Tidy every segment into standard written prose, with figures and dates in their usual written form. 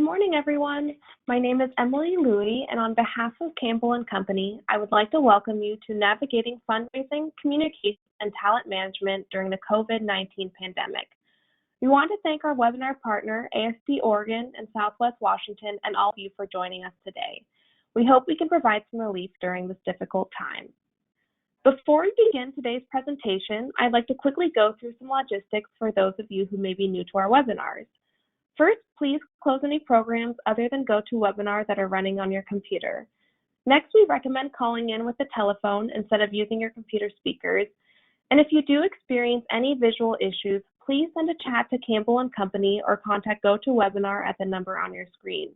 morning, everyone. My name is Emily Louie, and on behalf of Campbell Company, I would like to welcome you to Navigating Fundraising, Communications, and Talent Management during the COVID-19 pandemic. We want to thank our webinar partner, AFP Oregon and Southwest Washington, and all of you for joining us today. We hope we can provide some relief during this difficult time. Before we begin today's presentation, I'd like to quickly go through some logistics for those of you who may be new to our webinars. First, please close any programs other than GoToWebinar that are running on your computer. Next, we recommend calling in with a telephone instead of using your computer speakers. And if you do experience any visual issues, please send a chat to Campbell Company or contact GoToWebinar at the number on your screen.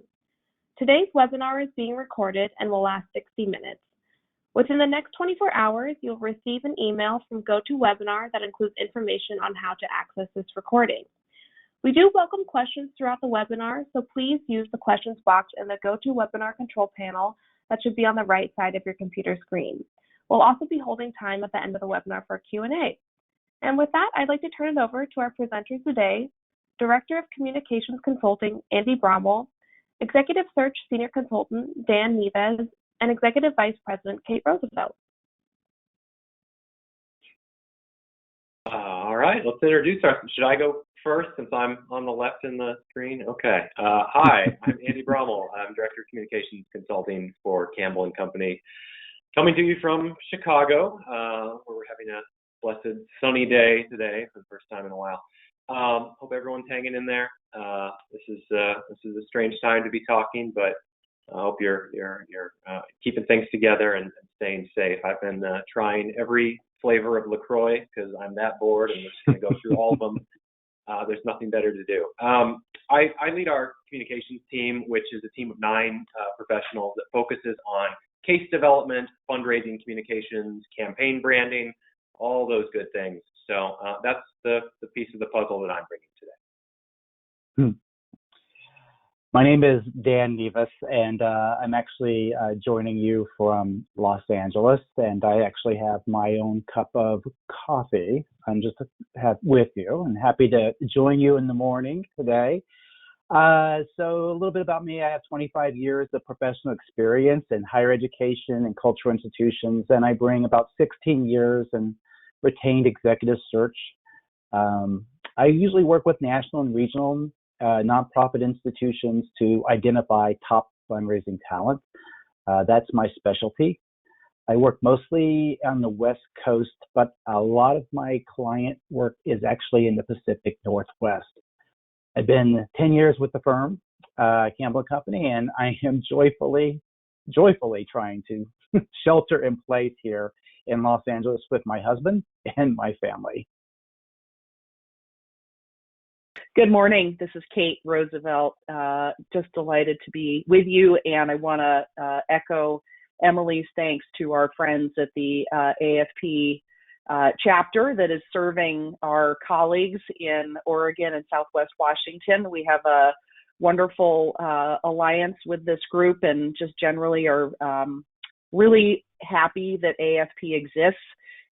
Today's webinar is being recorded and will last 60 minutes. Within the next 24 hours, you'll receive an email from GoToWebinar that includes information on how to access this recording. We do welcome questions throughout the webinar, so please use the questions box in the GoToWebinar control panel that should be on the right side of your computer screen. We'll also be holding time at the end of the webinar for Q&A. And with that, I'd like to turn it over to our presenters today, Director of Communications Consulting, Andy Brommel, Executive Search Senior Consultant, Dan Nevez, and Executive Vice President, Kate Roosevelt. All right, let's introduce ourselves. Should I go first since I'm on the left in the screen? Okay. Hi, I'm Andy Brommel. I'm Director of Communications Consulting for Campbell Company, coming to you from Chicago, where we're having a blessed sunny day today for the first time in a while. Hope everyone's hanging in there. This is a strange time to be talking, but I hope you're keeping things together and staying safe. I've been trying every flavor of LaCroix because I'm that bored and we're just going to go through all of them. There's nothing better to do. I lead our communications team, which is a team of 9 professionals that focuses on case development, fundraising, communications, campaign branding, all those good things. So that's the piece of the puzzle that I'm bringing today. My name is Dan Nevez, and I'm actually joining you from Los Angeles, and I actually have my own cup of coffee. I'm just with you and happy to join you in the morning today. So a little bit about me. I have 25 years of professional experience in higher education and cultural institutions, and I bring about 16 years in retained executive search. I usually work with national and regional nonprofit institutions to identify top fundraising talent. That's my specialty. I work mostly on the West Coast, but a lot of my client work is actually in the Pacific Northwest. I've been 10 years with the firm, Campbell Company, and I am joyfully trying to shelter in place here in Los Angeles with my husband and my family. Good morning. This is Kate Roosevelt. Just delighted to be with you, and I want to echo Emily's thanks to our friends at the AFP chapter that is serving our colleagues in Oregon and Southwest Washington. We have a wonderful alliance with this group, and just generally are really happy that AFP exists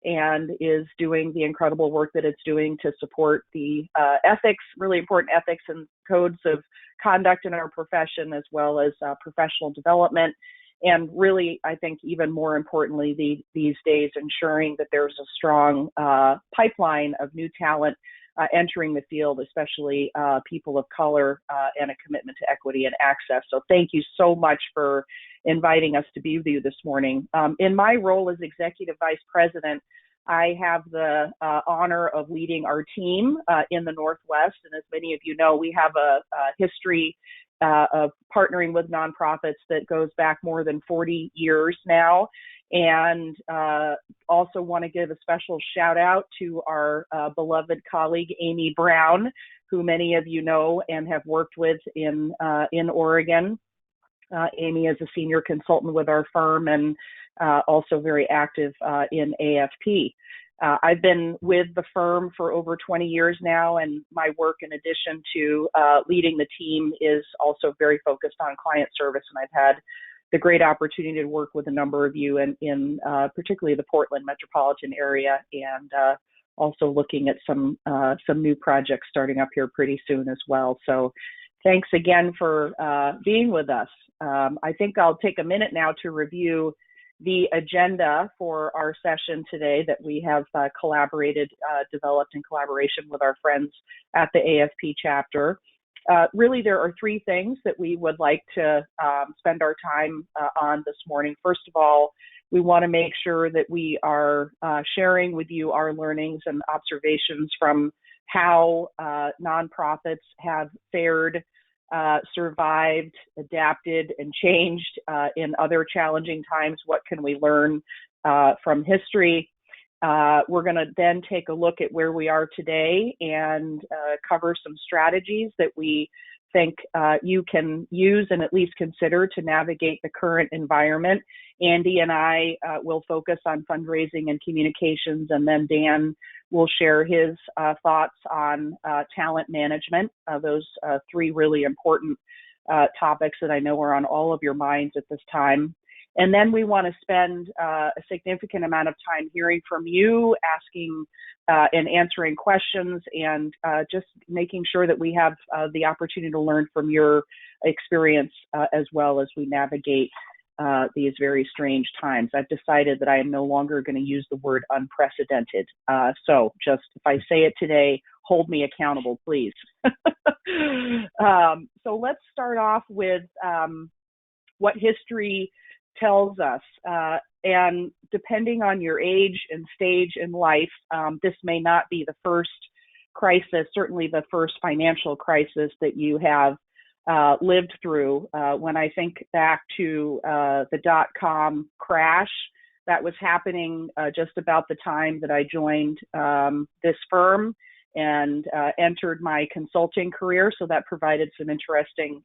and is doing the incredible work that it's doing to support the ethics, really important ethics and codes of conduct in our profession, as well as professional development. And really, I think even more importantly these days, ensuring that there's a strong pipeline of new talent entering the field, especially people of color, and a commitment to equity and access. So thank you so much for inviting us to be with you this morning. In my role as Executive Vice President, I have the honor of leading our team in the Northwest. And as many of you know, we have a history of partnering with nonprofits that goes back more than 40 years now. And also want to give a special shout out to our beloved colleague, Amy Brown, who many of you know and have worked with in Oregon. Amy is a senior consultant with our firm and also very active in AFP. I've been with the firm for over 20 years now, and my work, in addition to leading the team, is also very focused on client service. And I've had the great opportunity to work with a number of you in particularly the Portland metropolitan area, and also looking at some new projects starting up here pretty soon as well. So Thanks again for being with us. I think I'll take a minute now to review the agenda for our session today that we have developed in collaboration with our friends at the AFP chapter. Really, there are three things that we would like to spend our time on this morning. First of all, we want to make sure that we are sharing with you our learnings and observations from how nonprofits have fared, survived, adapted, and changed in other challenging times. What can we learn from history? We're going to then take a look at where we are today and cover some strategies that we think you can use and at least consider to navigate the current environment. Andy and I will focus on fundraising and communications, and then Dan will share his thoughts on talent management, those three really important topics that I know are on all of your minds at this time. And then we want to spend a significant amount of time hearing from you, asking and answering questions, and just making sure that we have the opportunity to learn from your experience as well as we navigate these very strange times. I've decided that I am no longer going to use the word unprecedented. So just if I say it today, hold me accountable, please. So let's start off with what history tells us. And depending on your age and stage in life, this may not be the first crisis, certainly the first financial crisis that you have lived through. When I think back to the dot-com crash, that was happening just about the time that I joined this firm and entered my consulting career. So that provided some interesting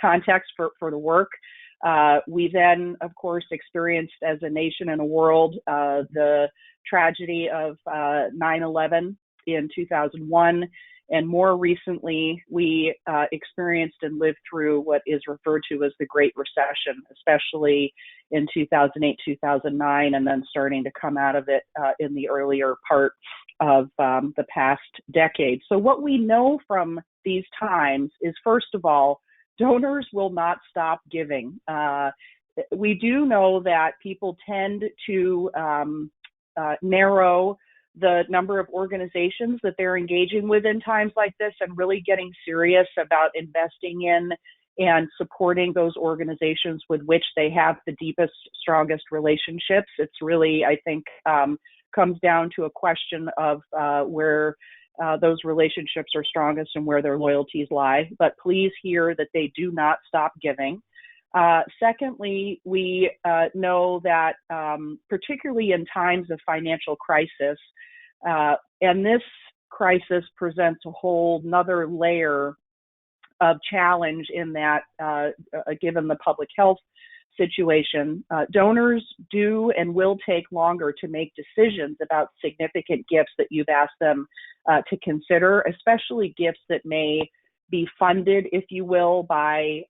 context for the work. We then, of course, experienced as a nation and a world the tragedy of 9/11 in 2001. And more recently, we experienced and lived through what is referred to as the Great Recession, especially in 2008, 2009, and then starting to come out of it in the earlier part of the past decade. So what we know from these times is, first of all, donors will not stop giving. We do know that people tend to narrow the number of organizations that they're engaging with in times like this and really getting serious about investing in and supporting those organizations with which they have the deepest, strongest relationships. It's really, I think, comes down to a question of where those relationships are strongest and where their loyalties lie. But please hear that they do not stop giving. Secondly, we know that particularly in times of financial crisis, and this crisis presents a whole another layer of challenge in that, given the public health situation, donors do and will take longer to make decisions about significant gifts that you've asked them to consider, especially gifts that may be funded, if you will, by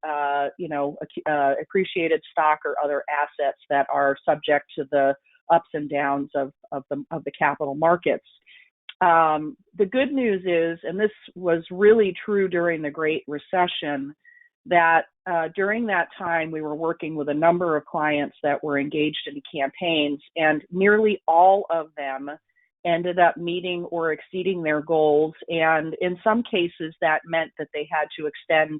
appreciated stock or other assets that are subject to the ups and downs of the capital markets. The good news is, and this was really true during the Great Recession, that during that time we were working with a number of clients that were engaged in campaigns, and nearly all of them ended up meeting or exceeding their goals. And in some cases, that meant that they had to extend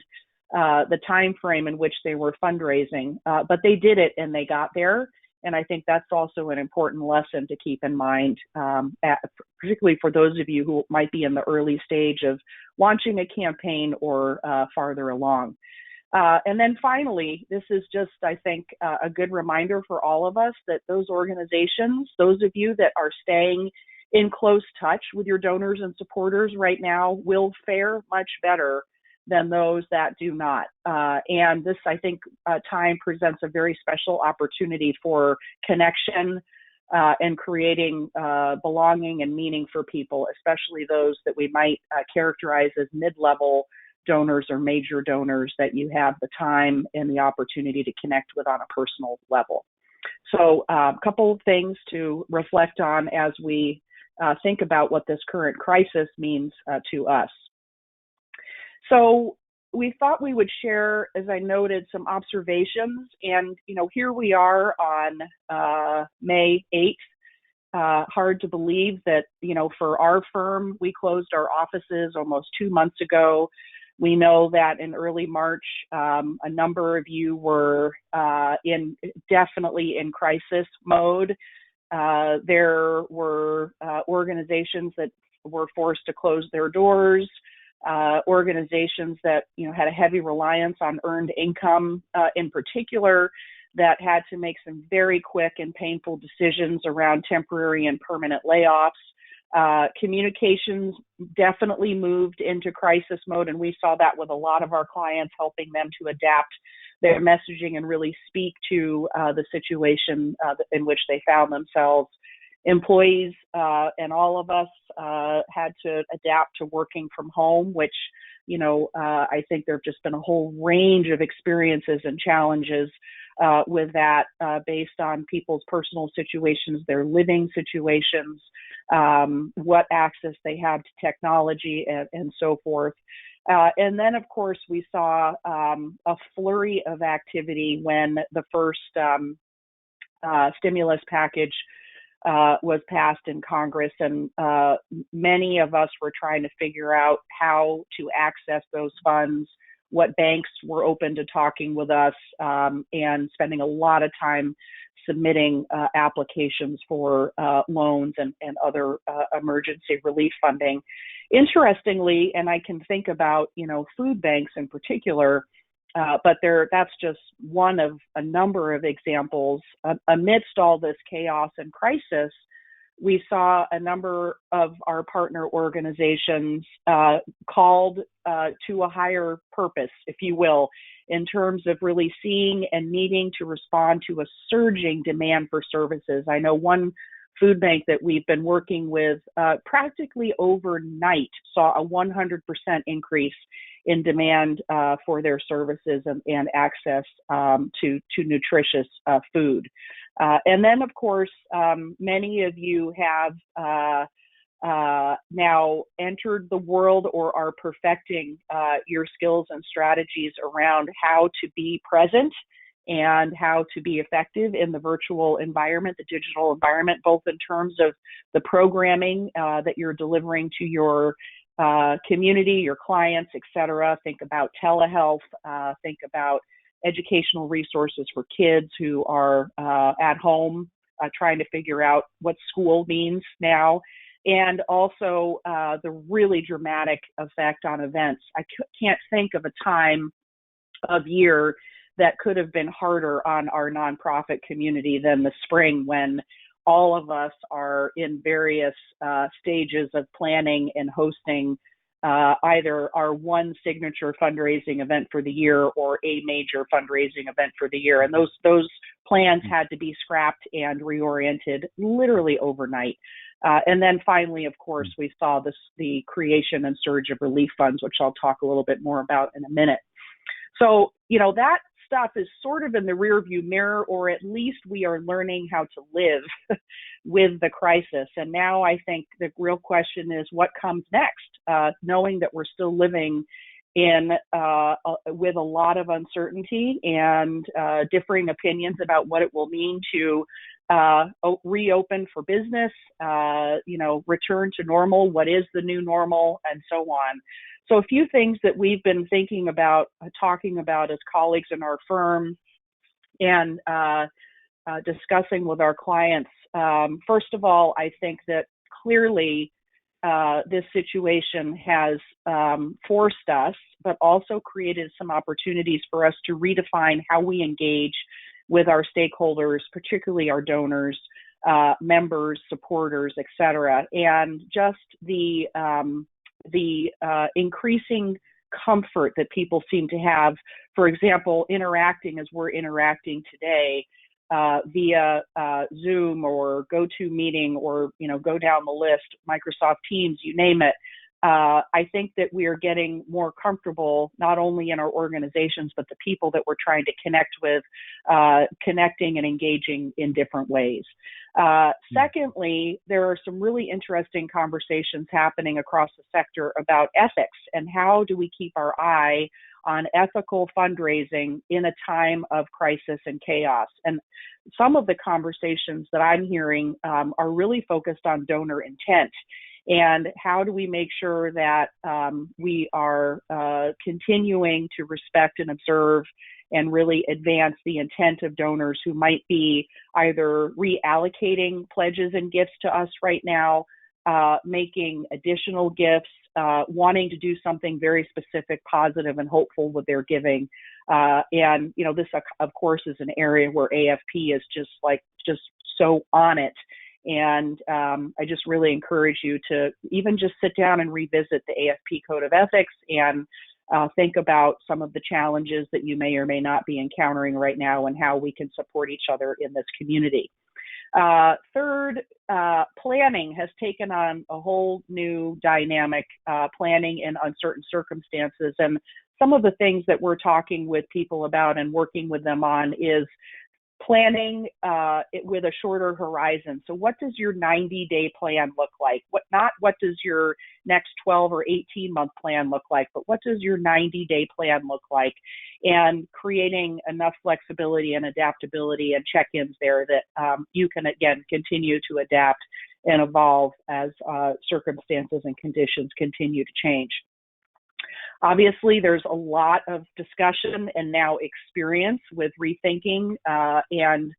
the time frame in which they were fundraising. But they did it and they got there. And I think that's also an important lesson to keep in mind, particularly for those of you who might be in the early stage of launching a campaign or farther along. And then finally, this is just, I think, a good reminder for all of us that those organizations, those of you that are staying in close touch with your donors and supporters right now, will fare much better than those that do not. And this, I think, time presents a very special opportunity for connection and creating belonging and meaning for people, especially those that we might characterize as mid-level donors or major donors that you have the time and the opportunity to connect with on a personal level. So a couple of things to reflect on as we think about what this current crisis means to us. So we thought we would share, as I noted, some observations. And, here we are on May 8th. Hard to believe that, for our firm, we closed our offices almost 2 months ago. We know that in early March, a number of you were definitely in crisis mode. There were organizations that were forced to close their doors, organizations that had a heavy reliance on earned income in particular, that had to make some very quick and painful decisions around temporary and permanent layoffs. Communications definitely moved into crisis mode, and we saw that with a lot of our clients, helping them to adapt their messaging and really speak to the situation in which they found themselves. Employees and all of us had to adapt to working from home, which, I think there have just been a whole range of experiences and challenges with that based on people's personal situations, their living situations, what access they have to technology, and so forth. And then, of course, we saw a flurry of activity when the first stimulus package was passed in Congress, and many of us were trying to figure out how to access those funds, what banks were open to talking with us, and spending a lot of time submitting applications for loans and other emergency relief funding. Interestingly, and I can think about, food banks in particular, but that's just one of a number of examples. Amidst all this chaos and crisis, we saw a number of our partner organizations called to a higher purpose, if you will, in terms of really seeing and needing to respond to a surging demand for services. I know one food bank that we've been working with practically overnight saw a 100% increase in demand for their services and access to nutritious food. And then, of course, many of you have now entered the world or are perfecting your skills and strategies around how to be present and how to be effective in the virtual environment, the digital environment, both in terms of the programming that you're delivering to your community, your clients, et cetera. Think about telehealth, think about educational resources for kids who are at home trying to figure out what school means now, and also the really dramatic effect on events. I can't think of a time of year that could have been harder on our nonprofit community than the spring, when all of us are in various stages of planning and hosting either our one signature fundraising event for the year or a major fundraising event for the year. And those plans had to be scrapped and reoriented literally overnight. And then finally, of course, we saw the creation and surge of relief funds, which I'll talk a little bit more about in a minute. So, that stuff is sort of in the rearview mirror, or at least we are learning how to live with the crisis. And now I think the real question is what comes next, knowing that we're still living in with a lot of uncertainty and differing opinions about what it will mean to reopen for business, return to normal, what is the new normal, and so on. So a few things that we've been thinking about, talking about as colleagues in our firm and discussing with our clients. First of all, I think that clearly this situation has forced us, but also created some opportunities for us to redefine how we engage with our stakeholders, particularly our donors, members, supporters, et cetera. And just the increasing comfort that people seem to have, for example, interacting as we're interacting today via Zoom or GoToMeeting or, go down the list, Microsoft Teams, you name it. I think that we are getting more comfortable, not only in our organizations, but the people that we're trying to connect with, connecting and engaging in different ways. Secondly, there are some really interesting conversations happening across the sector about ethics and how do we keep our eye on ethical fundraising in a time of crisis and chaos. And some of the conversations that I'm hearing are really focused on donor intent. And how do we make sure that we are continuing to respect and observe and really advance the intent of donors who might be either reallocating pledges and gifts to us right now, making additional gifts, wanting to do something very specific, positive, and hopeful with their giving. And, you know, this, of course, is an area where AFP is just so on it. And I just really encourage you to even just sit down and revisit the AFP Code of Ethics and think about some of the challenges that you may or may not be encountering right now and how we can support each other in this community. Third, planning has taken on a whole new dynamic, planning in uncertain circumstances. And some of the things that we're talking with people about and working with them on is planning with a shorter horizon. So what does your 90-day plan look like? What does your next 12 or 18-month plan look like, but what does your 90-day plan look like? And creating enough flexibility and adaptability and check-ins there that you can, again, continue to adapt and evolve as circumstances and conditions continue to change. Obviously, there's a lot of discussion and now experience with rethinking and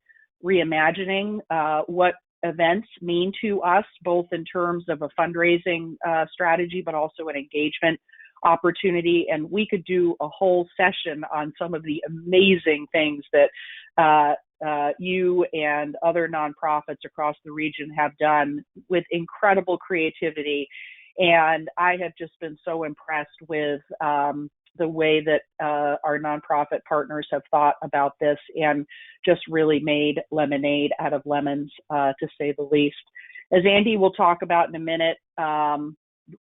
reimagining what events mean to us, both in terms of a fundraising strategy, but also an engagement opportunity. And we could do a whole session on some of the amazing things that you and other nonprofits across the region have done with incredible creativity. And I have just been so impressed with the way that our nonprofit partners have thought about this and just really made lemonade out of lemons, to say the least. As Andy will talk about in a minute,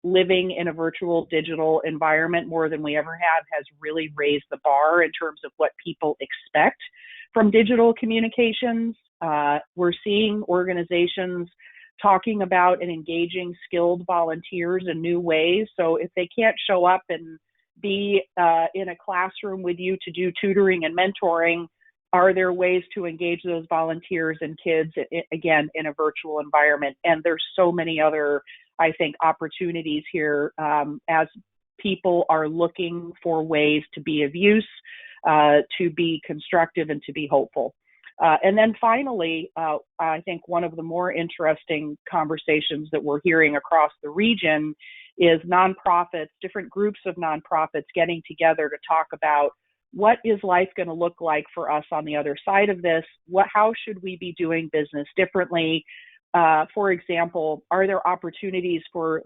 living in a virtual digital environment more than we ever have has really raised the bar in terms of what people expect from digital communications. We're seeing organizations talking about and engaging skilled volunteers in new ways. So if they can't show up and be in a classroom with you to do tutoring and mentoring, are there ways to engage those volunteers and kids, again, in a virtual environment? And there's so many other, I think, opportunities here as people are looking for ways to be of use, to be constructive, and to be hopeful. And then finally, I think one of the more interesting conversations that we're hearing across the region is nonprofits, different groups of nonprofits getting together to talk about what is life going to look like for us on the other side of this? How should we be doing business differently? For example, are there opportunities for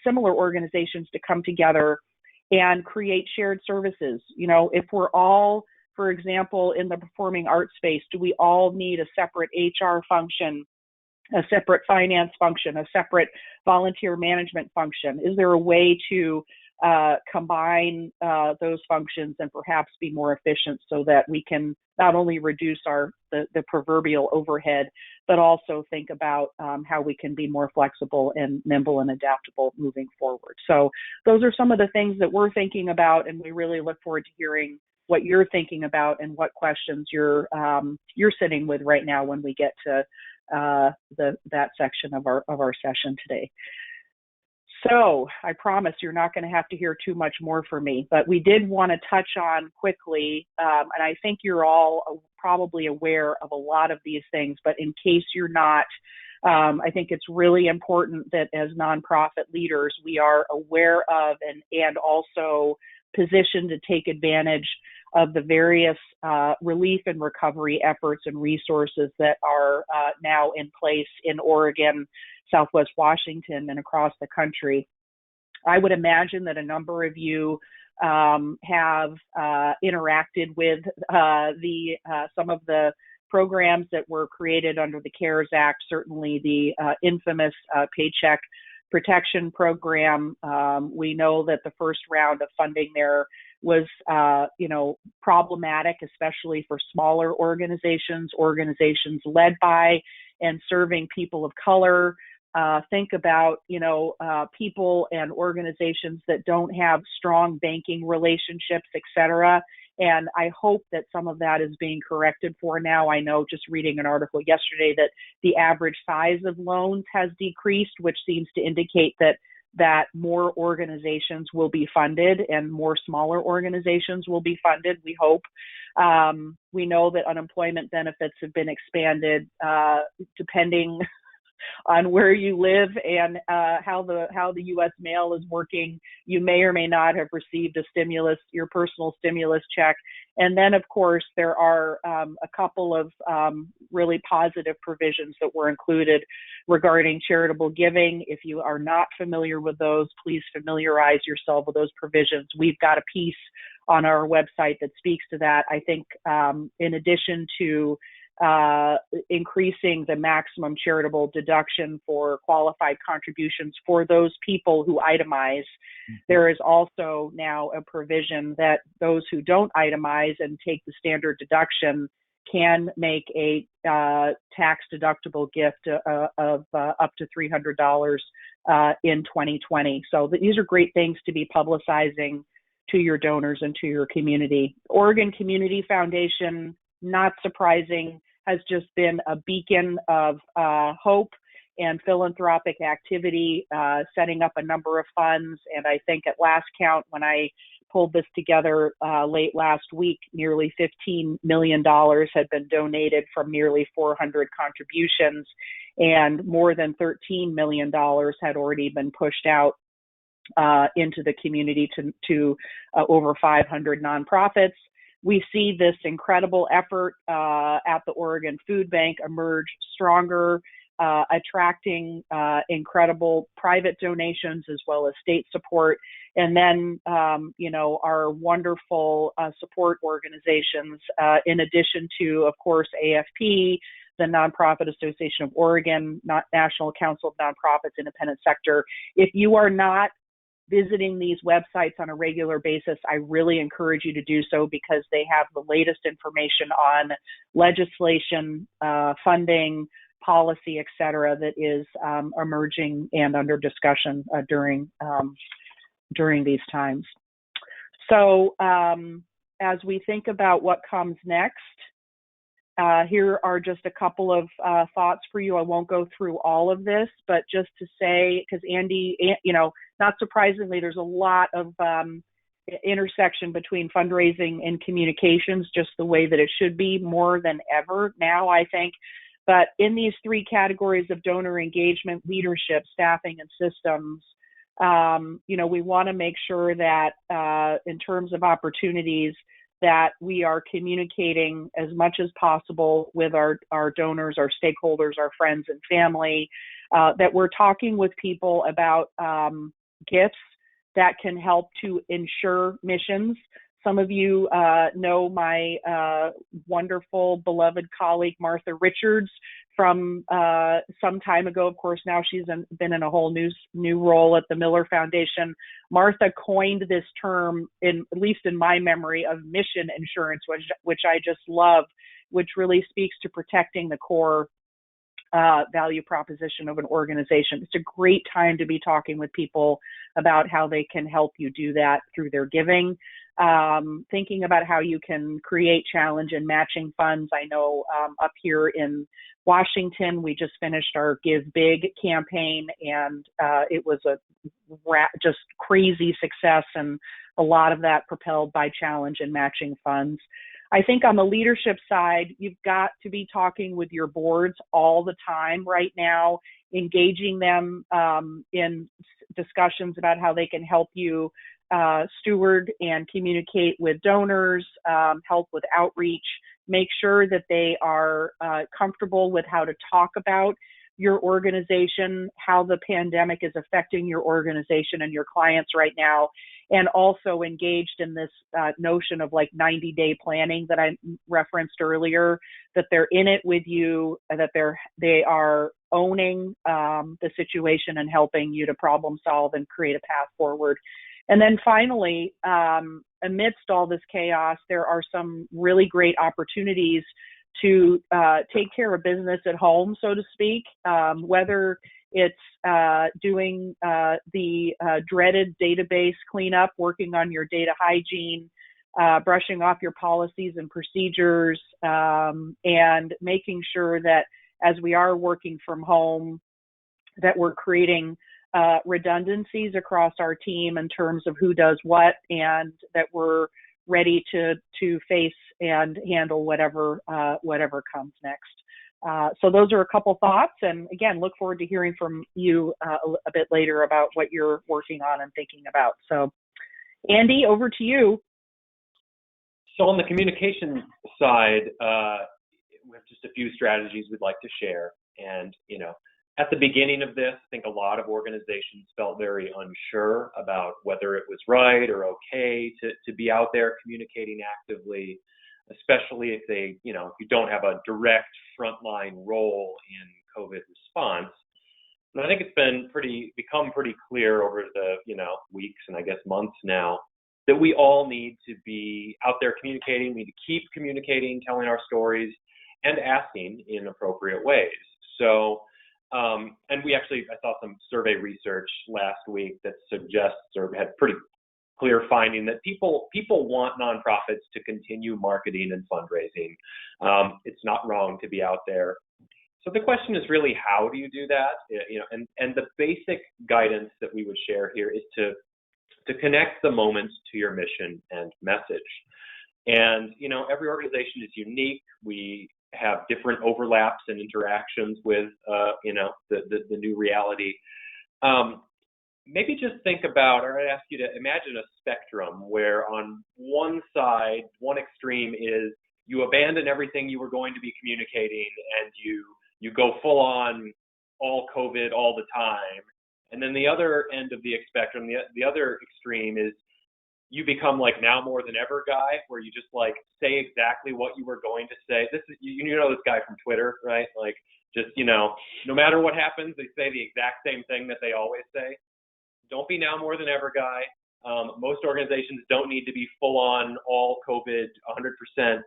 similar organizations to come together and create shared services? You know, if we're all, for example, in the performing arts space, do we all need a separate HR function, a separate finance function, a separate volunteer management function? Is there a way to combine those functions and perhaps be more efficient so that we can not only reduce the proverbial overhead, but also think about how we can be more flexible and nimble and adaptable moving forward? So those are some of the things that we're thinking about, and we really look forward to hearing what you're thinking about and what questions you're sitting with right now when we get to that section of our session today. So I promise you're not going to have to hear too much more from me, but we did want to touch on quickly, and I think you're all probably aware of a lot of these things, but in case you're not, I think it's really important that as nonprofit leaders, we are aware of and also positioned to take advantage of the various relief and recovery efforts and resources that are now in place in Oregon, Southwest Washington, and across the country. I would imagine that a number of you have interacted with some of the programs that were created under the CARES Act, certainly the infamous Paycheck protection program. We know that the first round of funding there was, problematic, especially for smaller organizations led by and serving people of color. Think about, people and organizations that don't have strong banking relationships, et cetera. And I hope that some of that is being corrected for now. I know, just reading an article yesterday, that the average size of loans has decreased, which seems to indicate that more organizations will be funded and more smaller organizations will be funded, we hope. We know that unemployment benefits have been expanded depending on where you live and how the U.S. mail is working. You may or may not have received your personal stimulus check. And then, of course, there are a couple of really positive provisions that were included regarding charitable giving. If you are not familiar with those, please familiarize yourself with those provisions. We've got a piece on our website that speaks to that. I think in addition to increasing the maximum charitable deduction for qualified contributions for those people who itemize, there is also now a provision that those who don't itemize and take the standard deduction can make a tax deductible gift of up to $300 in 2020. So these are great things to be publicizing to your donors and to your community. Oregon Community Foundation, not surprising, has just been a beacon of hope and philanthropic activity, setting up a number of funds. And I think at last count, when I pulled this together late last week, nearly $15 million had been donated from nearly 400 contributions, and more than $13 million had already been pushed out into the community to over 500 nonprofits. We see this incredible effort at the Oregon Food Bank emerge stronger, attracting incredible private donations as well as state support. And then, our wonderful support organizations, in addition to, of course, AFP, the Nonprofit Association of Oregon, National Council of Nonprofits, Independent Sector. If you are not visiting these websites on a regular basis, I really encourage you to do so, because they have the latest information on legislation, funding, policy, et cetera, that is emerging and under discussion during these times. So as we think about what comes next, here are just a couple of thoughts for you. I won't go through all of this, but just to say, because Andy, not surprisingly, there's a lot of intersection between fundraising and communications, just the way that it should be more than ever now, I think. But in these three categories of donor engagement, leadership, staffing, and systems, we want to make sure that in terms of opportunities, that we are communicating as much as possible with our donors, our stakeholders, our friends and family, that we're talking with people about gifts that can help to ensure missions. Some of you know my wonderful, beloved colleague, Martha Richards, from some time ago. Of course, now she's been in a whole new role at the Miller Foundation. Martha coined this term, at least in my memory, of mission insurance, which I just love, which really speaks to protecting the core value proposition of an organization. It's a great time to be talking with people about how they can help you do that through their giving. Thinking about how you can create challenge and matching funds. I know up here in Washington, we just finished our Give Big campaign, and it was a just crazy success, and a lot of that propelled by challenge and matching funds. I think on the leadership side, you've got to be talking with your boards all the time right now, engaging them in discussions about how they can help you steward and communicate with donors, help with outreach, make sure that they are comfortable with how to talk about your organization, how the pandemic is affecting your organization and your clients right now, and also engaged in this notion of like 90-day planning that I referenced earlier, that they're in it with you, that they are owning the situation and helping you to problem solve and create a path forward. And then finally, amidst all this chaos, there are some really great opportunities to take care of business at home, so to speak, whether it's doing the dreaded database cleanup, working on your data hygiene, brushing off your policies and procedures, and making sure that as we are working from home, that we're creating redundancies across our team in terms of who does what, and that we're ready to face and handle whatever comes next. So those are a couple thoughts, and again, look forward to hearing from you a bit later about what you're working on and thinking about. So, Andy, over to you. So on the communication side, we have just a few strategies we'd like to share. And, at the beginning of this, I think a lot of organizations felt very unsure about whether it was right or okay to be out there communicating actively, especially if if you don't have a direct frontline role in COVID response. And I think it's become pretty clear over the, weeks and I guess months now that we all need to be out there communicating. We need to keep communicating, telling our stories, and asking in appropriate ways. So, and I saw some survey research last week that suggests or had pretty clear finding that people want nonprofits to continue marketing and fundraising. It's not wrong to be out there. So the question is really, how do you do that? And the basic guidance that we would share here is to connect the moments to your mission and message. And, every organization is unique. We have different overlaps and interactions with, the new reality. Maybe just think about, or I'd ask you to imagine a spectrum where on one side, one extreme is you abandon everything you were going to be communicating and you go full on all COVID all the time. And then the other end of the spectrum, the other extreme is you become like now more than ever guy, where you just like say exactly what you were going to say. This is, this guy from Twitter, right? Like just, no matter what happens, they say the exact same thing that they always say. Don't be now more than ever guy. Most organizations don't need to be full on all COVID 100%.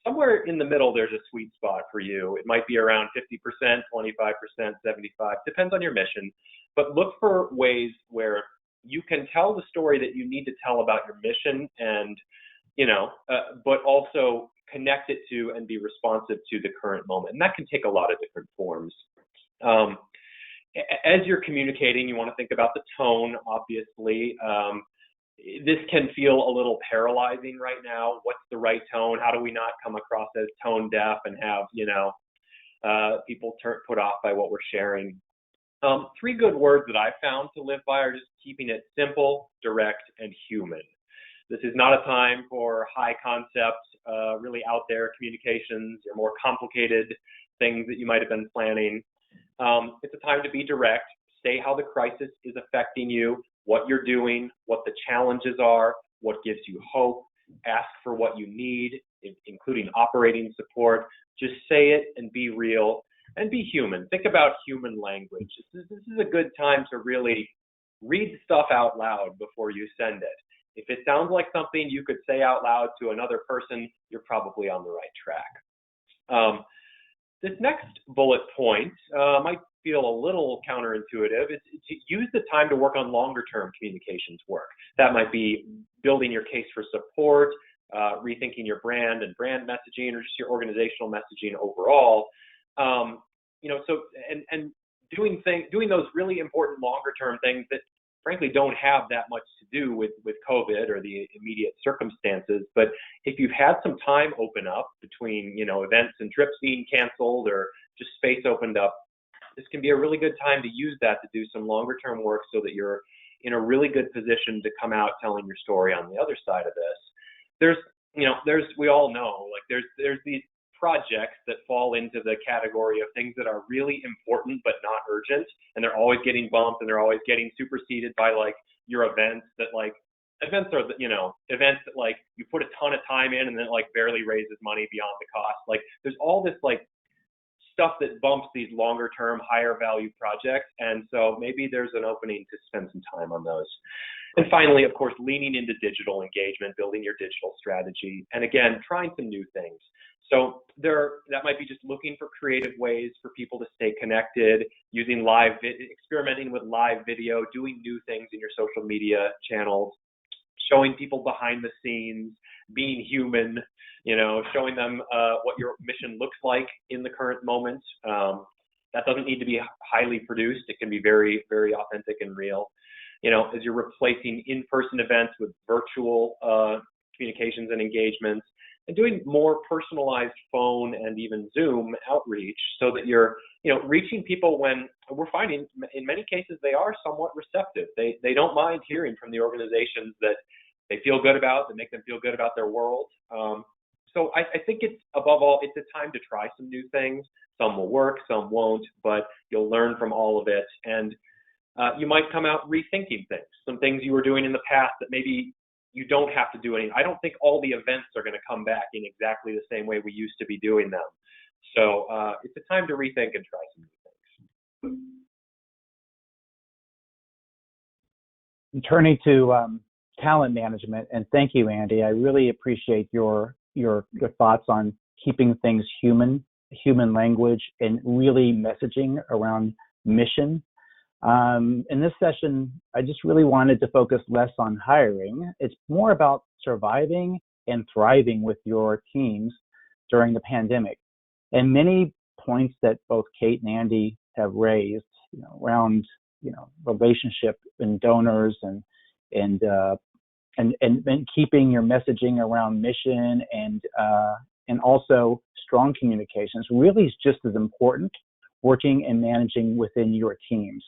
Somewhere in the middle, there's a sweet spot for you. It might be around 50%, 25%, 75%, depends on your mission. But look for ways where you can tell the story that you need to tell about your mission and, but also connect it to and be responsive to the current moment. And that can take a lot of different forms. As you're communicating, you want to think about the tone, obviously. This can feel a little paralyzing right now. What's the right tone? How do we not come across as tone deaf and have, people put off by what we're sharing? 3 good words that I've found to live by are just keeping it simple, direct, and human. This is not a time for high concept, really out there communications or more complicated things that you might have been planning. It's a time to be direct, say how the crisis is affecting you, what you're doing, what the challenges are, what gives you hope, ask for what you need, including operating support. Just say it and be real and be human. Think about human language. This is a good time to really read stuff out loud before you send it. If it sounds like something you could say out loud to another person, you're probably on the right track. This next bullet point might feel a little counterintuitive. It's to use the time to work on longer-term communications work. That might be building your case for support, rethinking your brand and brand messaging, or just your organizational messaging overall. Doing those really important longer-term things that frankly don't have that much to do with COVID or the immediate circumstances. But if you've had some time open up between, events and trips being canceled or just space opened up, this can be a really good time to use that to do some longer term work so that you're in a really good position to come out telling your story on the other side of this. We all know, like there's these projects that fall into the category of things that are really important but not urgent, and they're always getting bumped and they're always getting superseded by like your events that like events are events that like you put a ton of time in and then it like barely raises money beyond the cost. Like there's all this like stuff that bumps these longer term, higher value projects. And so maybe there's an opening to spend some time on those. And finally, of course, leaning into digital engagement, building your digital strategy, and again, trying some new things. So that might be just looking for creative ways for people to stay connected, using experimenting with live video, doing new things in your social media channels, showing people behind the scenes, being human, showing them what your mission looks like in the current moment. That doesn't need to be highly produced. It can be very, very authentic and real. As you're replacing in-person events with virtual communications and engagements, and doing more personalized phone and even Zoom outreach so that you're, reaching people when we're finding in many cases they are somewhat receptive. They don't mind hearing from the organizations that they feel good about, that make them feel good about their world. So I think it's, above all, it's a time to try some new things. Some will work, some won't, but you'll learn from all of it. And you might come out rethinking things, some things you were doing in the past that maybe you don't have to do any. I don't think all the events are going to come back in exactly the same way we used to be doing them. So it's a time to rethink and try some new things. Turning to talent management, and thank you, Andy. I really appreciate your thoughts on keeping things human language, and really messaging around mission. In this session, I just really wanted to focus less on hiring. It's more about surviving and thriving with your teams during the pandemic. And many points that both Kate and Andy have raised, around, relationship and donors and keeping your messaging around mission and also strong communications really is just as important, working and managing within your teams.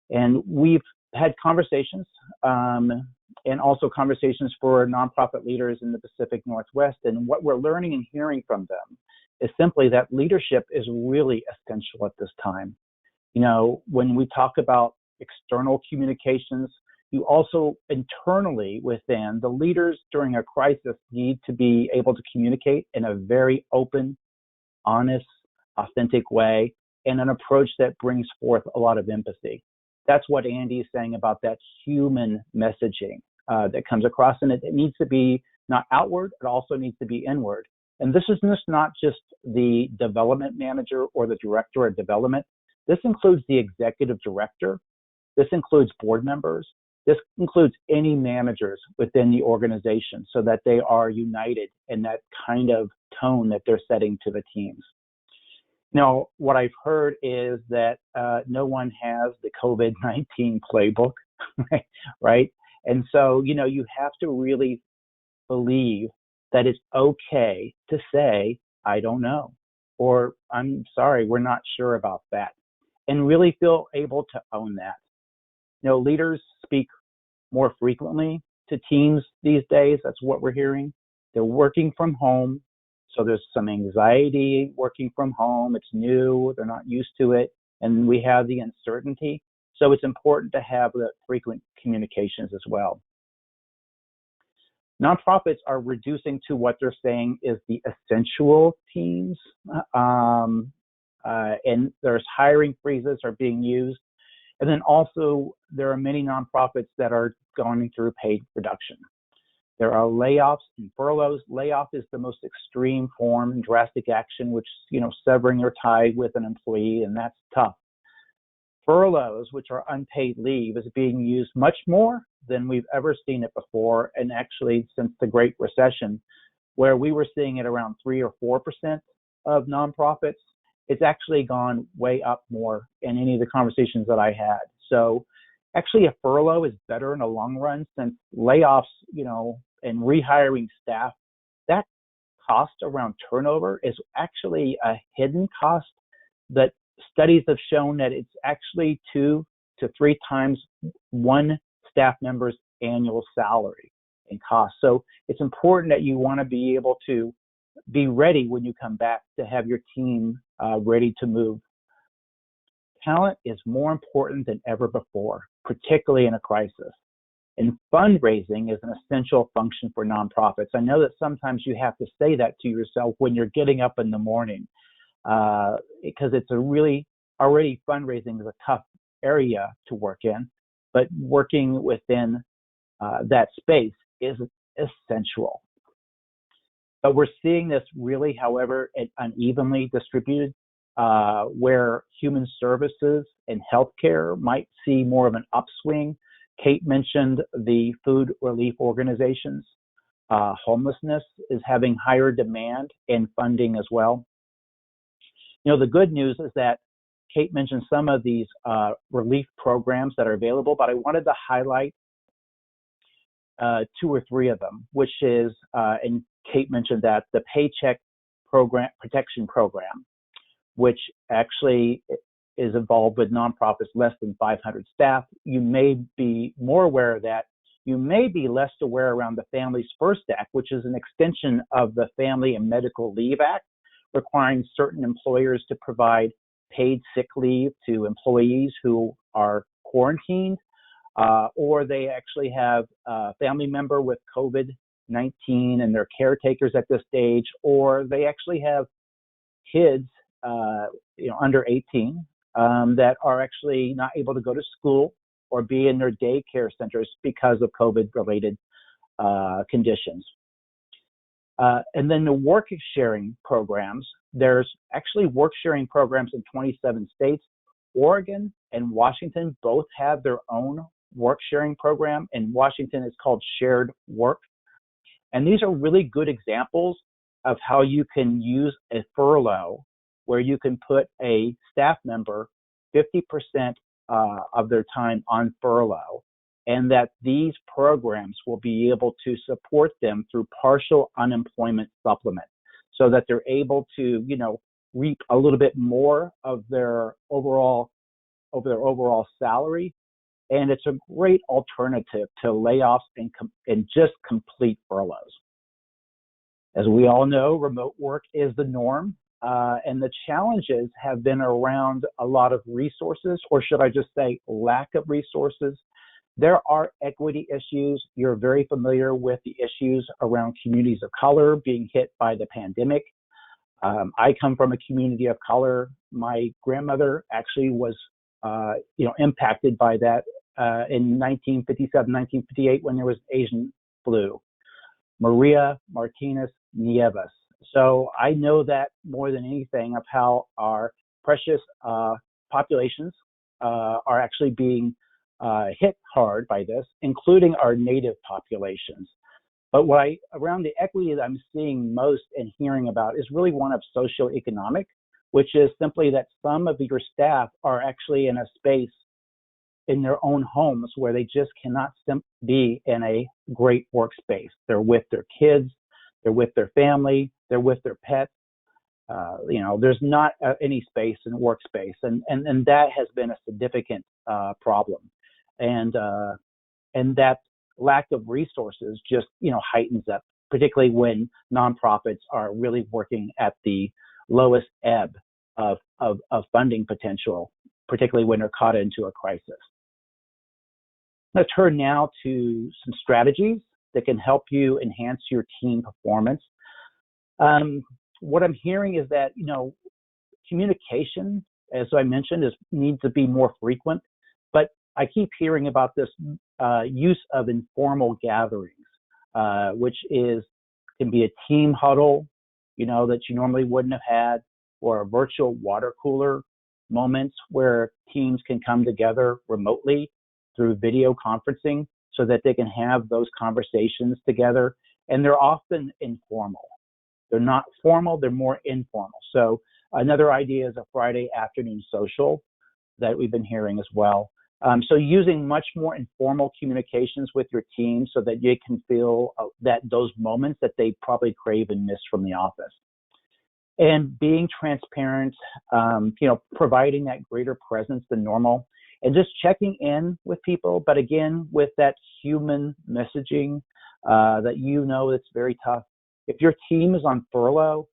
And we've had conversations and also conversations for nonprofit leaders in the Pacific Northwest. And what we're learning and hearing from them is simply that leadership is really essential at this time. When we talk about external communications, you also internally within the leaders during a crisis need to be able to communicate in a very open, honest, authentic way, and an approach that brings forth a lot of empathy. That's what Andy is saying about that human messaging that comes across, and it needs to be not outward, it also needs to be inward. And this is not just the development manager or the director of development. This includes the executive director. This includes board members. This includes any managers within the organization, so that they are united in that kind of tone that they're setting to the teams. Now, what I've heard is that no one has the COVID-19 playbook, right? And so, you have to really believe that it's okay to say, I don't know, or I'm sorry, we're not sure about that, and really feel able to own that. Leaders speak more frequently to teams these days. That's what we're hearing. They're working from home. So there's some anxiety working from home. It's new. They're not used to it. And we have the uncertainty. So it's important to have the frequent communications as well. Nonprofits are reducing to what they're saying is the essential teams. And there's hiring freezes are being used. And then also there are many nonprofits that are going through paid reduction. There are layoffs and furloughs. Layoff is the most extreme form and drastic action, which, severing your tie with an employee, and that's tough. Furloughs, which are unpaid leave, is being used much more than we've ever seen it before, and actually since the Great Recession, where we were seeing it around 3 or 4% of nonprofits. It's actually gone way up more in any of the conversations that I had. So actually a furlough is better in the long run, since layoffs, and rehiring staff, that cost around turnover is actually a hidden cost that studies have shown that it's actually 2 to 3 times one staff member's annual salary in cost. So it's important that you want to be able to be ready when you come back to have your team ready to move. Talent is more important than ever before, particularly in a crisis. And fundraising is an essential function for nonprofits. I know that sometimes you have to say that to yourself when you're getting up in the morning. because it's a really already fundraising is a tough area to work in, but working within that space is essential. But we're seeing this really, however, unevenly distributed, where human services and healthcare might see more of an upswing. Kate mentioned the food relief organizations. Homelessness is having higher demand and funding as well. The good news is that Kate mentioned some of these relief programs that are available, but I wanted to highlight 2 or 3 of them, which is, and Kate mentioned that, the Paycheck Protection Program, which actually is involved with nonprofits less than 500 staff. You may be more aware of that. You may be less aware around the Families First Act, which is an extension of the Family and Medical Leave Act, requiring certain employers to provide paid sick leave to employees who are quarantined, or they actually have a family member with COVID-19 and they're caretakers at this stage, or they actually have kids, under 18, that are actually not able to go to school or be in their daycare centers because of COVID-related conditions. And then the work sharing programs. There's actually work sharing programs in 27 states. Oregon and Washington both have their own work sharing program. In Washington, it's called Shared Work. And these are really good examples of how you can use a furlough where you can put a staff member 50% of their time on furlough, and that these programs will be able to support them through partial unemployment supplement so that they're able to, reap a little bit more of their overall salary. And it's a great alternative to layoffs and just complete furloughs. As we all know, remote work is the norm, and the challenges have been around a lot of resources, or should I just say lack of resources. There are equity issues. You're very familiar with the issues around communities of color being hit by the pandemic. I come from a community of color. My grandmother actually was, impacted by that in 1957, 1958 when there was Asian flu. Maria Martinez Nevez. So I know that more than anything of how our precious populations are actually being hit hard by this, including our native populations. But around the equity that I'm seeing most and hearing about is really one of socioeconomic, which is simply that some of your staff are actually in a space in their own homes where they just cannot be in a great workspace. They're with their kids, they're with their family, they're with their pets. There's not any space in workspace, and that has been a significant problem. And that lack of resources just heightens up, particularly when nonprofits are really working at the lowest ebb of funding potential, particularly when they're caught into a crisis. Let's turn now to some strategies that can help you enhance your team performance. What I'm hearing is that communication, as I mentioned, needs to be more frequent. But I keep hearing about this use of informal gatherings, which can be a team huddle, that you normally wouldn't have had, or a virtual water cooler moments where teams can come together remotely through video conferencing so that they can have those conversations together. And they're often informal. They're not formal, they're more informal. So another idea is a Friday afternoon social that we've been hearing as well. So using much more informal communications with your team so that you can feel that those moments that they probably crave and miss from the office. And being transparent, providing that greater presence than normal, and just checking in with people, but again, with that human messaging that that's very tough. If your team is on furlough,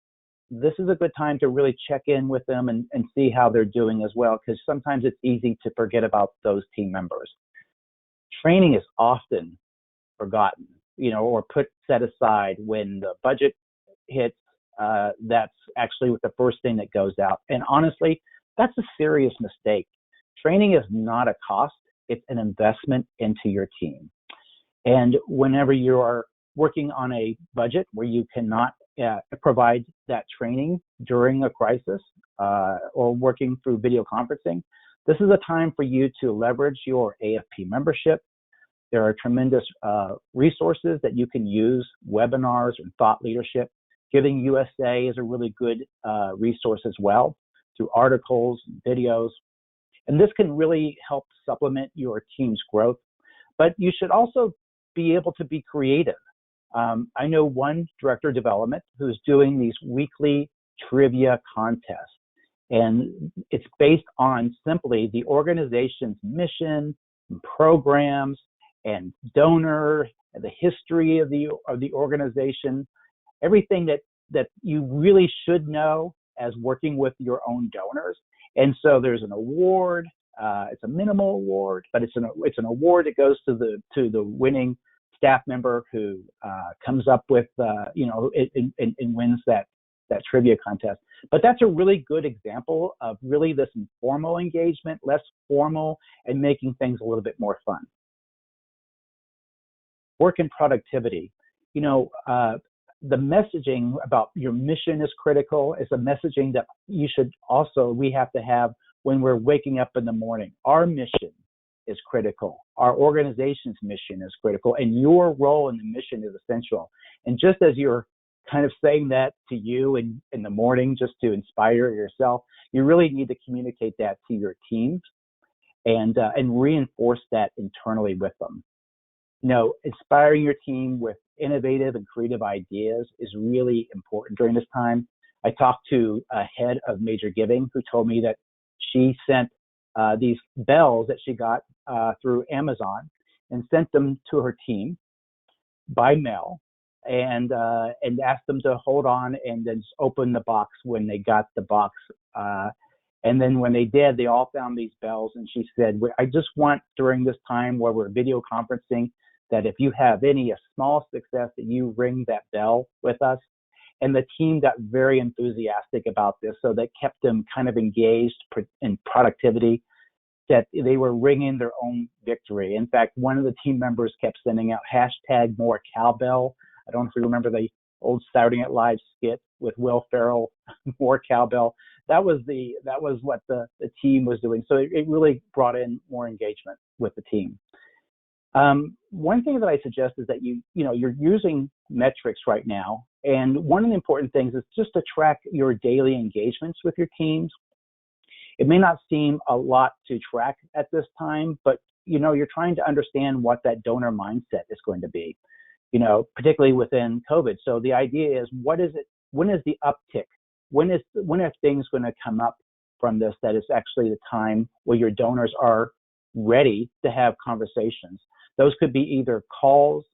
this is a good time to really check in with them and see how they're doing as well, because sometimes it's easy to forget about those team members. Training is often forgotten, or set aside when the budget hits that's actually the first thing that goes out. And honestly, that's a serious mistake. Training is not a cost, it's an investment into your team. And whenever you are working on a budget where you cannot provide that training during a crisis or working through video conferencing, this is a time for you to leverage your AFP membership. There are tremendous resources that you can use, webinars and thought leadership. Giving USA is a really good resource as well, through articles, videos. And this can really help supplement your team's growth. But you should also be able to be creative. I know one director of development who's doing these weekly trivia contests. And it's based on simply the organization's mission, and programs, and donor, and the history of the organization, everything that you really should know as working with your own donors. And so there's an award. It's a minimal award, but it's an award that goes to the winning staff member who comes up with and wins that trivia contest. But that's a really good example of really this informal engagement, less formal, and making things a little bit more fun. Work and productivity. The messaging about your mission is critical. It's a messaging that we have to have when we're waking up in the morning. Our mission is critical. Our organization's mission is critical, and your role in the mission is essential. And just as you're kind of saying that to you in the morning just to inspire yourself, you really need to communicate that to your teams and reinforce that internally with them. Inspiring your team with innovative and creative ideas is really important during this time. I talked to a head of major giving who told me that she sent these bells that she got through Amazon and sent them to her team by mail and asked them to hold on and then just open the box when they got the box. And then when they did, they all found these bells. And she said, I just want during this time where we're video conferencing that if you have a small success, that you ring that bell with us. And the team got very enthusiastic about this. So that kept them kind of engaged in productivity, that they were ringing their own victory. In fact, one of the team members kept sending out #more cowbell. I don't know if you remember the old Saturday Night Live skit with Will Ferrell, more cowbell. That was what the team was doing. So it really brought in more engagement with the team. One thing that I suggest is that you're using metrics right now, and one of the important things is just to track your daily engagements with your teams. It may not seem a lot to track at this time, but you're trying to understand what that donor mindset is going to be, particularly within COVID. So the idea is, what is it? When is the uptick? When are things going to come up from this that is actually the time where your donors are ready to have conversations? Those could be either calls,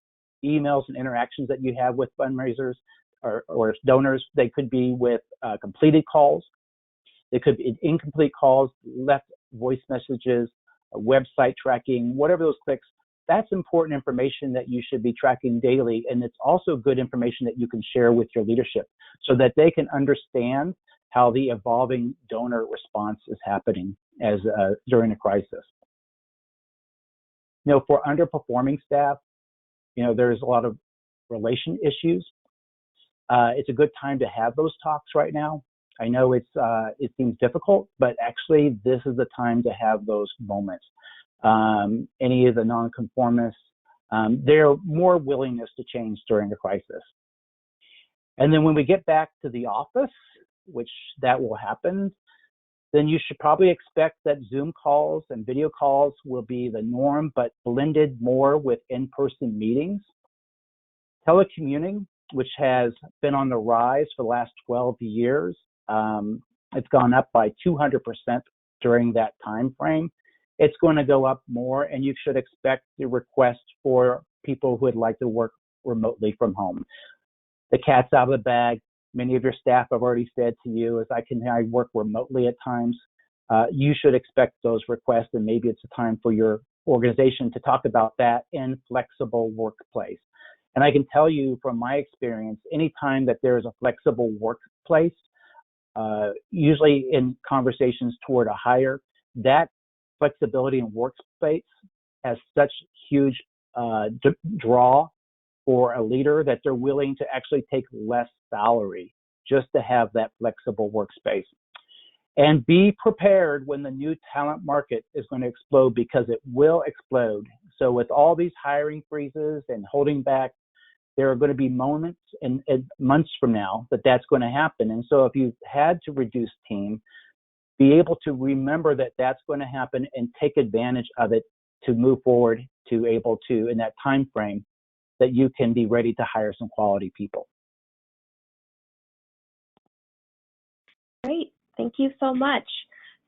emails, and interactions that you have with fundraisers or donors. They could be with completed calls. They could be incomplete calls, left voice messages, website tracking, whatever those clicks. That's important information that you should be tracking daily. And it's also good information that you can share with your leadership so that they can understand how the evolving donor response is happening during a crisis. For underperforming staff, there's a lot of relation issues. It's a good time to have those talks right now. I know it seems difficult, but actually this is the time to have those moments. Any of the nonconformists, they're more willingness to change during a crisis. And then when we get back to the office, which that will happen, then you should probably expect that Zoom calls and video calls will be the norm, but blended more with in-person meetings. Telecommuting, which has been on the rise for the last 12 years, it's gone up by 200% during that time frame. It's going to go up more, and you should expect the request for people who would like to work remotely from home. The cat's out of the bag. Many of your staff have already said to you, I work remotely at times. You should expect those requests, and maybe it's a time for your organization to talk about that in flexible workplace. And I can tell you from my experience, anytime that there is a flexible workplace, usually in conversations toward a hire, that flexibility in workspace has such huge draw for a leader that they're willing to actually take less salary just to have that flexible workspace. And be prepared when the new talent market is going to explode, because it will explode. So with all these hiring freezes and holding back, there are going to be moments and months from now that that's going to happen. And so if you've had to reduce team, be able to remember that that's going to happen and take advantage of it to move forward, to able to, in that time frame, that you can be ready to hire some quality people. Great. Thank you so much.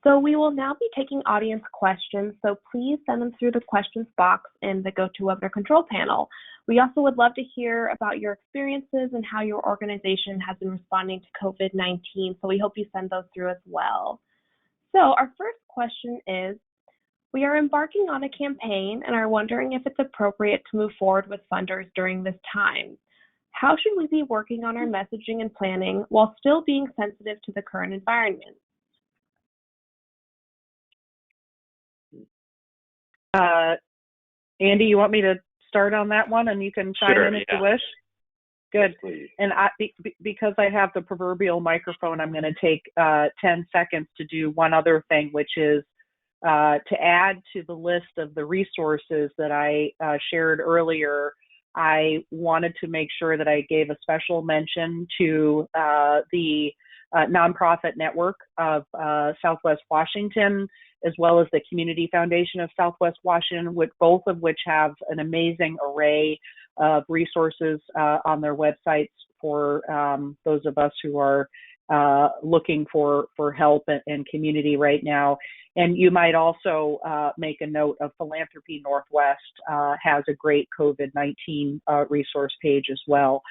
So we will now be taking audience questions, so please send them through the questions box in the GoToWebinar control panel. We also would love to hear about your experiences and how your organization has been responding to COVID-19, so we hope you send those through as well. So our first question is, we are embarking on a campaign and are wondering if it's appropriate to move forward with funders during this time. How should we be working on our messaging and planning while still being sensitive to the current environment? Andy, you want me to start on that one, and you can chime in if you wish? Good. Please. And because I have the proverbial microphone, I'm going to take 10 seconds to do one other thing, which is to add to the list of the resources that I shared earlier. I wanted to make sure that I gave a special mention to the nonprofit network of Southwest Washington, as well as the Community Foundation of Southwest Washington, both of which have an amazing array of resources on their websites for those of us who are looking for help and community right now. And you might also make a note of Philanthropy Northwest has a great COVID-19 resource page as well.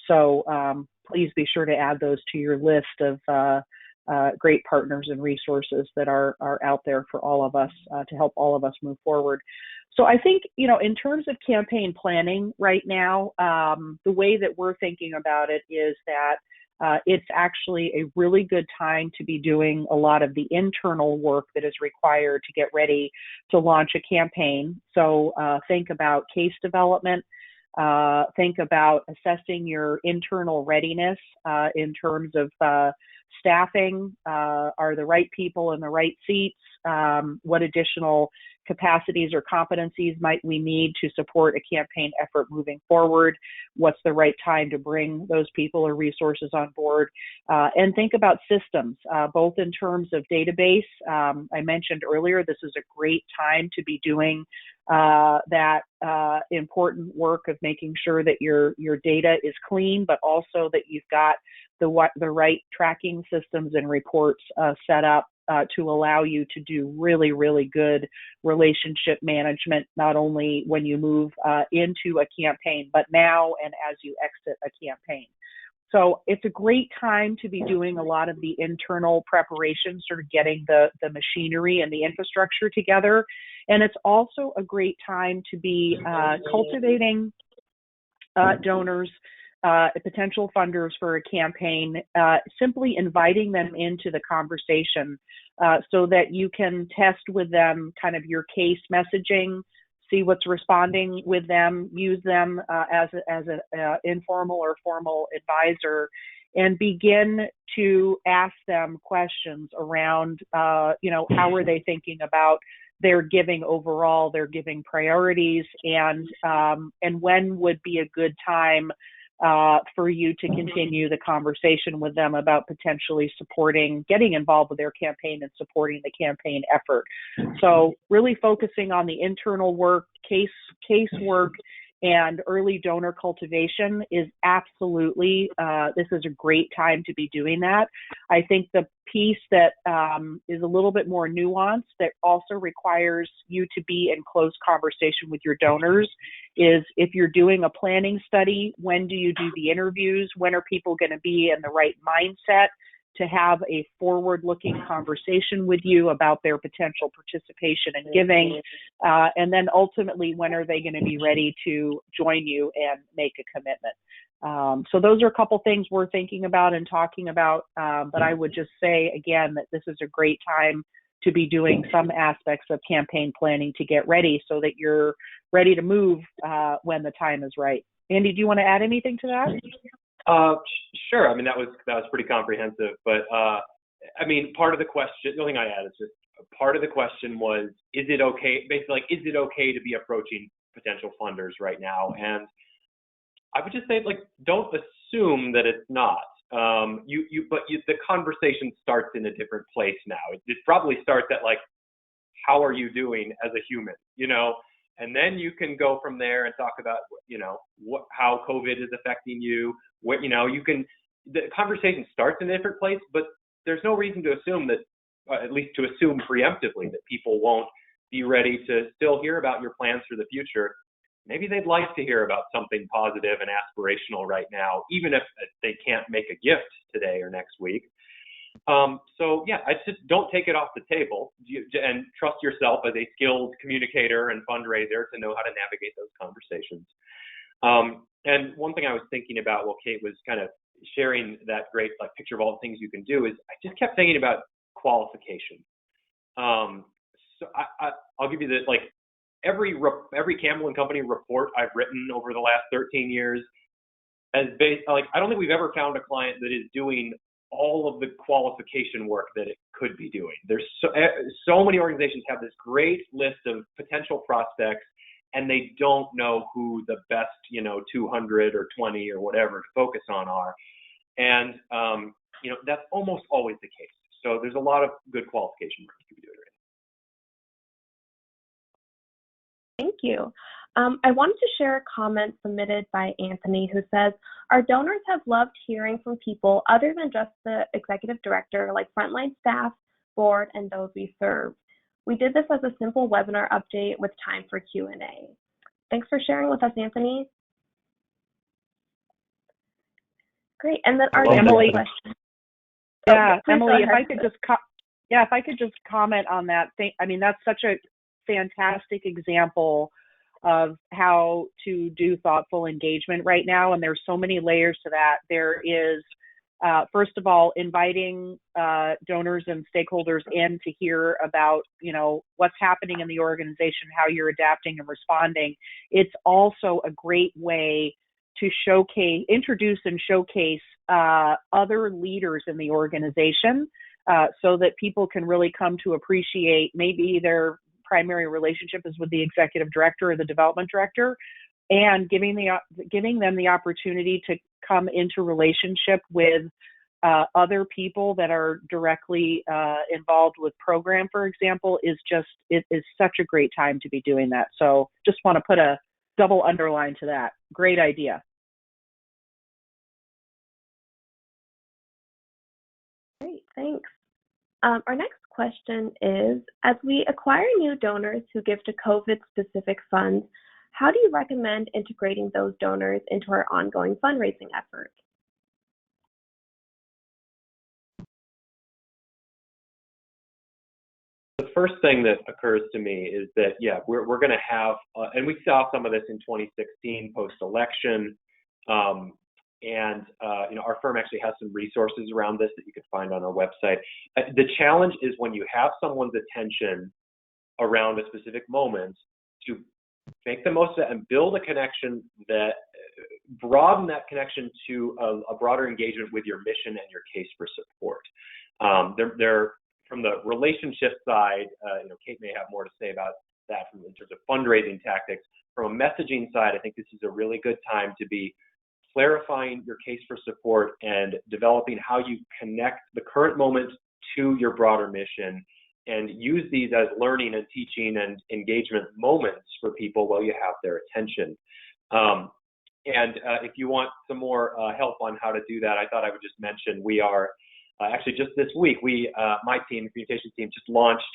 So please be sure to add those to your list of great partners and resources that are out there for all of us to help all of us move forward. So I think, in terms of campaign planning right now, the way that we're thinking about it is that it's actually a really good time to be doing a lot of the internal work that is required to get ready to launch a campaign. So think about case development, think about assessing your internal readiness in terms of staffing. Are the right people in the right seats? What additional capacities or competencies might we need to support a campaign effort moving forward? What's the right time to bring those people or resources on board? And think about systems, both in terms of database. I mentioned earlier, this is a great time to be doing that important work of making sure that your data is clean, but also that you've got the right tracking systems and reports set up to allow you to do really, really good relationship management, not only when you move into a campaign, but now and as you exit a campaign. So it's a great time to be doing a lot of the internal preparation, sort of getting the machinery and the infrastructure together. And it's also a great time to be cultivating donors, potential funders for a campaign, simply inviting them into the conversation so that you can test with them kind of your case messaging, see what's responding with them, use them as an informal or formal advisor, and begin to ask them questions around, how are they thinking about their giving overall, their giving priorities, and when would be a good time for you to continue the conversation with them about potentially getting involved with their campaign and supporting the campaign effort. So really focusing on the internal work, case work, and early donor cultivation is absolutely, this is a great time to be doing that. I think the piece that is a little bit more nuanced that also requires you to be in close conversation with your donors is if you're doing a planning study, when do you do the interviews? When are people going to be in the right mindset to have a forward-looking conversation with you about their potential participation in giving, and then ultimately, when are they going to be ready to join you and make a commitment? So those are a couple things we're thinking about and talking about, but I would just say, again, that this is a great time to be doing some aspects of campaign planning to get ready so that you're ready to move when the time is right. Andy, do you want to add anything to that? Sure. I mean, that was pretty comprehensive, but I mean, part of the question, the only thing I add is just part of the question was, is it okay? Basically, like, is it okay to be approaching potential funders right now? And I would just say, like, don't assume that it's not. The conversation starts in a different place now. It probably starts at, like, how are you doing as a human, you know? And then you can go from there and talk about, you know, how COVID is affecting you. What, you know, the conversation starts in a different place, but there's no reason to assume that, at least to assume preemptively, that people won't be ready to still hear about your plans for the future. Maybe they'd like to hear about something positive and aspirational right now, even if they can't make a gift today or next week. So yeah, I just don't take it off the table, and trust yourself as a skilled communicator and fundraiser to know how to navigate those conversations. And one thing I was thinking about while Kate was kind of sharing that great, like, picture of all the things you can do is I just kept thinking about qualification. So I'll give you the, like, every Campbell Company report I've written over the last 13 years has based, like, I don't think we've ever found a client that is doing all of the qualification work that it could be doing. There's so many organizations have this great list of potential prospects, and they don't know who the best, you know, 200 or 20 or whatever to focus on are. And, you know, that's almost always the case. So there's a lot of good qualification work you can be doing right now. Thank you. I wanted to share a comment submitted by Anthony, who says, our donors have loved hearing from people other than just the executive director, like frontline staff, board, and those we serve. We did this as a simple webinar update with time for Q&A. Thanks for sharing with us, Anthony. Great. And then our next question. Yeah, Emily, if I could just comment on that thing. I mean, that's such a fantastic example of how to do thoughtful engagement right now, and there's so many layers to that. There is, first of all, inviting donors and stakeholders in to hear about, you know, what's happening in the organization, how you're adapting and responding. It's also a great way to introduce and showcase other leaders in the organization, so that people can really come to appreciate maybe their primary relationship is with the executive director or the development director, and giving them the opportunity to come into relationship with other people that are directly involved with program, for example, it is such a great time to be doing that. So just want to put a double underline to that. Great idea. Great, thanks. Our next question is, as we acquire new donors who give to COVID-specific funds, how do you recommend integrating those donors into our ongoing fundraising efforts? The first thing that occurs to me is that, yeah, we're going to have, and we saw some of this in 2016 post-election, and you know, our firm actually has some resources around this that you can find on our website. The challenge is when you have someone's attention around a specific moment, to make the most of it and build a connection that broaden that connection to a broader engagement with your mission and your case for support. They're from the relationship side, you know, Kate may have more to say about that in terms of fundraising tactics. From a messaging side, I think this is a really good time to be clarifying your case for support and developing how you connect the current moment to your broader mission, and use these as learning and teaching and engagement moments for people while you have their attention. If you want some more help on how to do that, I thought I would just mention we are actually just this week, my team, the communications team, just launched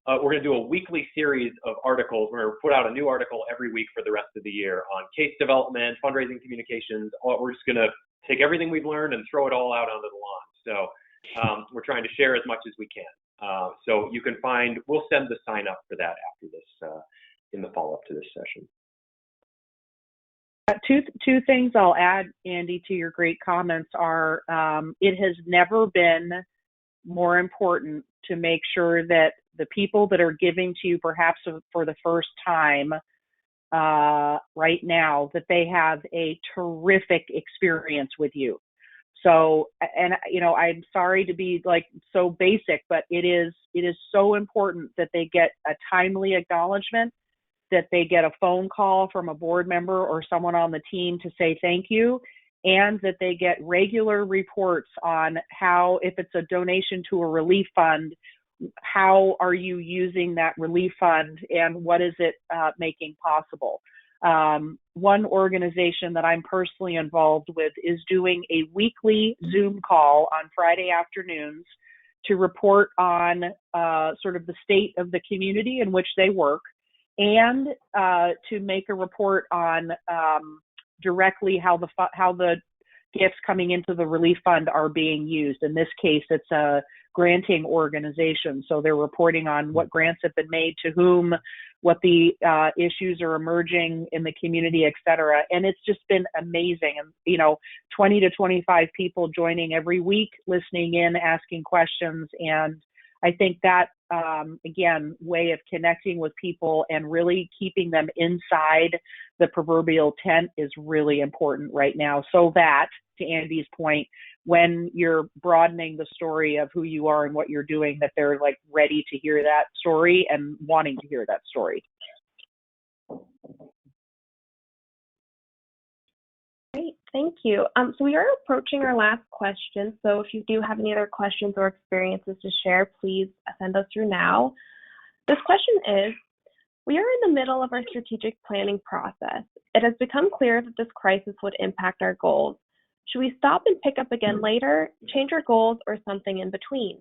we're going to do a weekly series of articles. We're going to put out a new article every week for the rest of the year on case development, fundraising communications. We're just going to take everything we've learned and throw it all out onto the lawn. So we're trying to share as much as we can. So you can we'll send the sign up for that after this, in the follow-up to this session. Two things I'll add, Andy, to your great comments are, it has never been more important to make sure that the people that are giving to you perhaps for the first time right now, that they have a terrific experience with you. So, and I'm sorry to be like so basic, but it is so important that they get a timely acknowledgement, that they get a phone call from a board member or someone on the team to say thank you, and that they get regular reports on how, if it's a donation to a relief fund, how are you using that relief fund and what is it making possible. One organization that I'm personally involved with is doing a weekly Zoom call on Friday afternoons to report on sort of the state of the community in which they work, and to make a report on directly how the gifts coming into the relief fund are being used. In this case, it's a granting organization, so they're reporting on what grants have been made to whom, what the issues are emerging in the community, et cetera. And it's just been amazing. And 20 to 25 people joining every week, listening in, asking questions, and I think that, again, way of connecting with people and really keeping them inside the proverbial tent is really important right now, so that, to Andy's point, when you're broadening the story of who you are and what you're doing, that they're like ready to hear that story and wanting to hear that story. Great, thank you. So we are approaching our last question. So if you do have any other questions or experiences to share, please send us through now. This question is, we are in the middle of our strategic planning process. It has become clear that this crisis would impact our goals. Should we stop and pick up again later, change our goals, or something in between?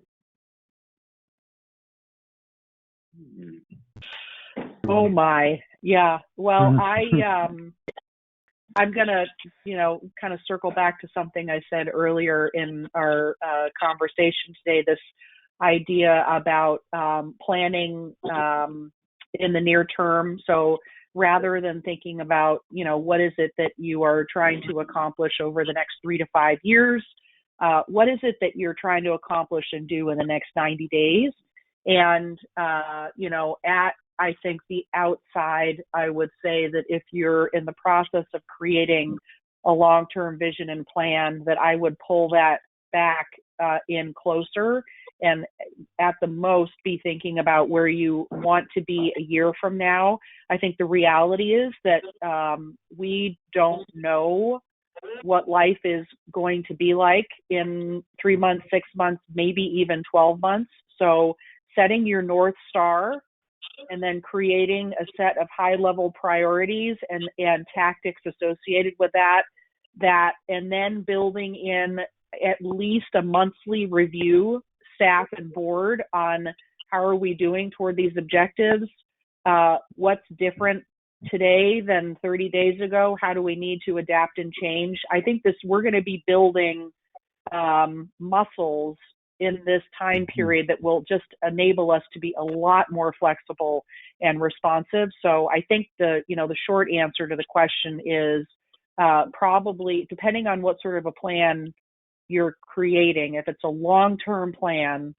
Oh my, yeah. Well, I'm gonna, kind of circle back to something I said earlier in our conversation today. This idea about planning in the near term. So rather than thinking about, what is it that you are trying to accomplish over the next 3 to 5 years, what is it that you're trying to accomplish and do in the next 90 days? And, I think the outside, I would say that if you're in the process of creating a long-term vision and plan, that I would pull that back in closer, and at the most be thinking about where you want to be a year from now. I think the reality is that we don't know what life is going to be like in 3 months, 6 months, maybe even 12 months. So setting your North Star and then creating a set of high-level priorities and tactics associated with that, and then building in at least a monthly review, staff and board, on how are we doing toward these objectives, what's different today than 30 days ago, how do we need to adapt and change. I think we're going to be building muscles in this time period that will just enable us to be a lot more flexible and responsive. So I think the short answer to the question is probably, depending on what sort of a plan you're creating, if it's a long-term plan,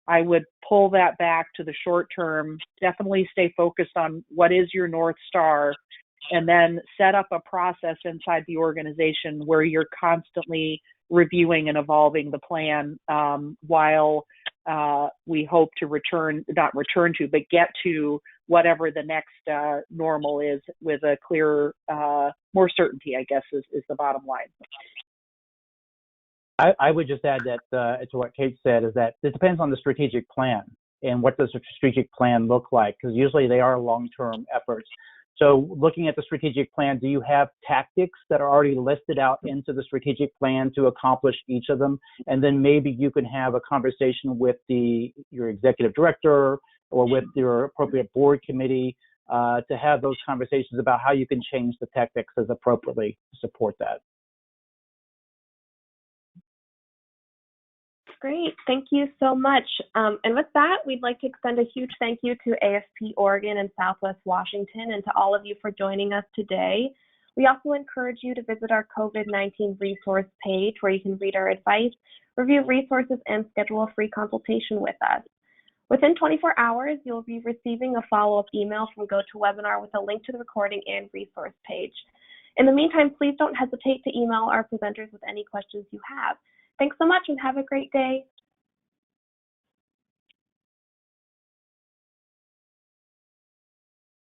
I would pull that back to the short term, definitely stay focused on what is your North Star, and then set up a process inside the organization where you're constantly reviewing and evolving the plan while we hope to get to whatever the next normal is with a clearer, more certainty, I guess, is the bottom line. I would just add that to what Kate said, is that it depends on the strategic plan and what does the strategic plan look like, because usually they are long-term efforts. So looking at the strategic plan, do you have tactics that are already listed out into the strategic plan to accomplish each of them? And then maybe you can have a conversation with your executive director or with your appropriate board committee to have those conversations about how you can change the tactics as appropriately to support that. Great. Thank you so much. And with that, we'd like to extend a huge thank you to AFP Oregon and Southwest Washington and to all of you for joining us today. We also encourage you to visit our COVID-19 resource page where you can read our advice, review resources, and schedule a free consultation with us. Within 24 hours, you'll be receiving a follow-up email from GoToWebinar with a link to the recording and resource page. In the meantime, please don't hesitate to email our presenters with any questions you have. Thanks so much and have a great day.